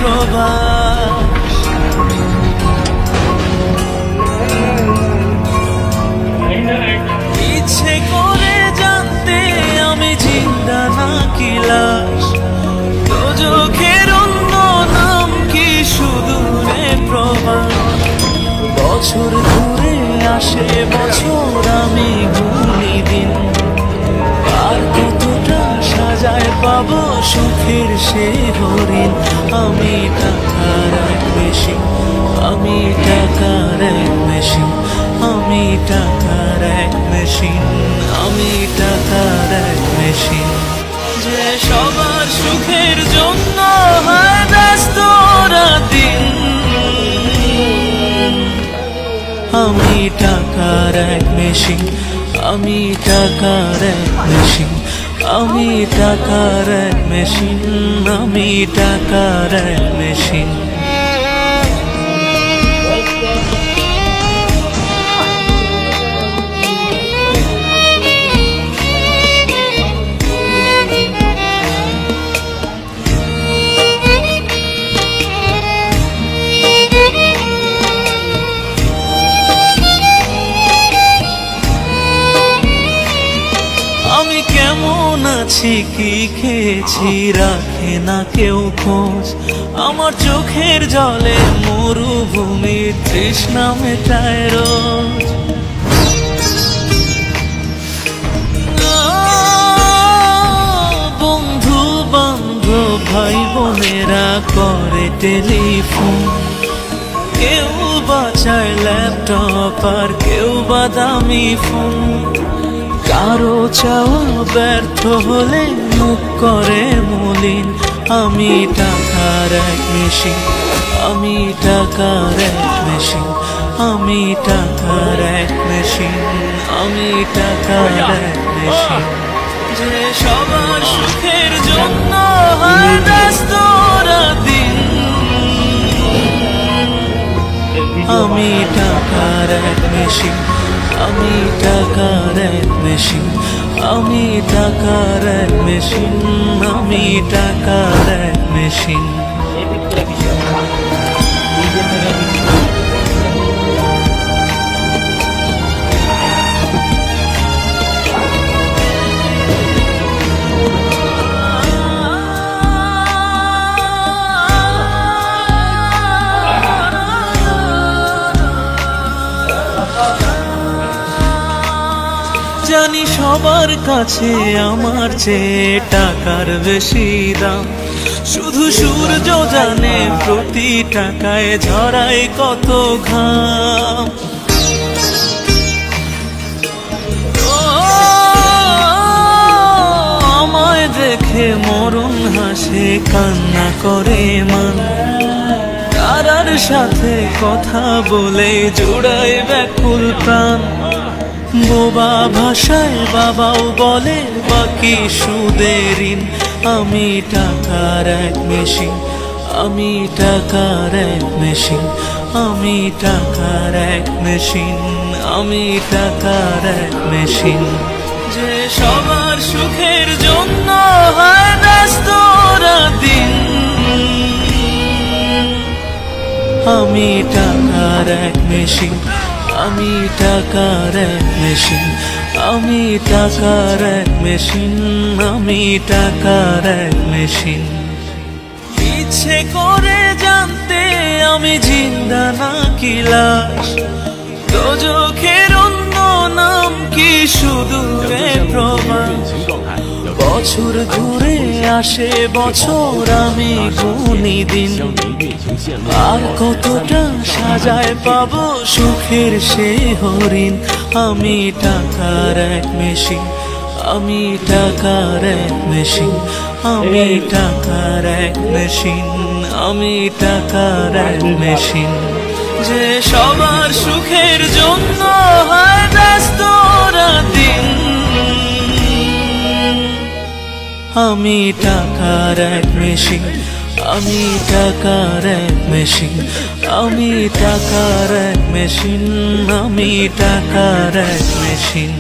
প্রবাস। ইচ্ছে করে জানতে আমি জিন্দা নাকি লাশ, দোজখের অন্য নাম কি সুদূরে প্রবাস। বছর ঘুরে আসে বছর, আমি গুনি দিন, আর কতটা সাজায় পাবো সুখের সে হরিণ। আমি টাকার এক মেশিন, আমি টাকার এক মেশিন, আমি টাকার এক মেশিন, আমি টাকার এক মেশিন। যে সবার সুখের জন্য হয় ব্যস্ত রাতদিন। আমি টাকার এক মেশিন, আমি টাকার এক মেশিন, আমি টাকার এক মেশিন, আমি টাকার এক মেশিন। আমি কেমন আছি কি খেয়েছি রাখে না কেউ খোঁজ, আমার চোখের জলে মরুভূমির তৃষ্ণা মেটায় রোজ। বন্ধু বান্ধব ভাই বোনেরা করে টেলিফোন, কেউ বাঁচায় ল্যাপটপ আর কেউ বা দামি ফোন। কারো চাওয়া ব্যর্থ হলে মুখ করে মলিন। আমি টাকার এক মেশিন, আমি টাকার এক মেশিন, আমি টাকার এক মেশিন, আমি টাকার এক মেশিন। যে সবার সুখের জন্য হয় ব্যস্ত রাতদিন। আমি টাকার এক মেশিন, আমি টাকার এক মেশিন, আমি টাকার এক মেশিন, আমি টাকার এক মেশিন। জানি সবার কাছে আমার চেয়ে টাকার বেশি দাম, শুধু সূর্য জানে প্রতি টাকায় ঝরায় কত ঘাম। আমায় দেখে মরণ হাসে কান্না করে মান, তারার সাথে কথা বলে জোড়ায় ব্যাকুল প্রাণ। বোবা ভাষায় বাবাও বলে বাকি সুদের ঋণ। আমি টাকার এক মেশিন, আমি টাকার এক মেশিন, আমি টাকার এক মেশিন, আমি টাকার এক মেশিন। যে সবার সুখের জন্য হয় ব্যস্ত রাতদিন। আমি টাকার এক মেশিন, আমি টাকার এক মেশিন, আমি টাকার এক মেশিন, আমি টাকার এক মেশিন। ইচ্ছে করে জানতে আমি জিন্দা নাকি লাশ, দোজখের অন্য নাম কি সুদূরে প্রবাস। বছর ঘুরে আসে বছর, আমি গুনি দিন, আর কতটা সাজায় পাবো সুখের সে হরিণ। আমি টাকার এক মেশিন, আমি টাকার এক মেশিন, আমি টাকার এক মেশিন, আমি টাকার এক মেশিন। যে সবার সুখের জন্য হয় ব্যস্ত রাতদিন। আমি টাকার এক মেশিন, আমি টাকার এক মেশিন, আমি টাকার এক মেশিন, আমি টাকার এক মেশিন।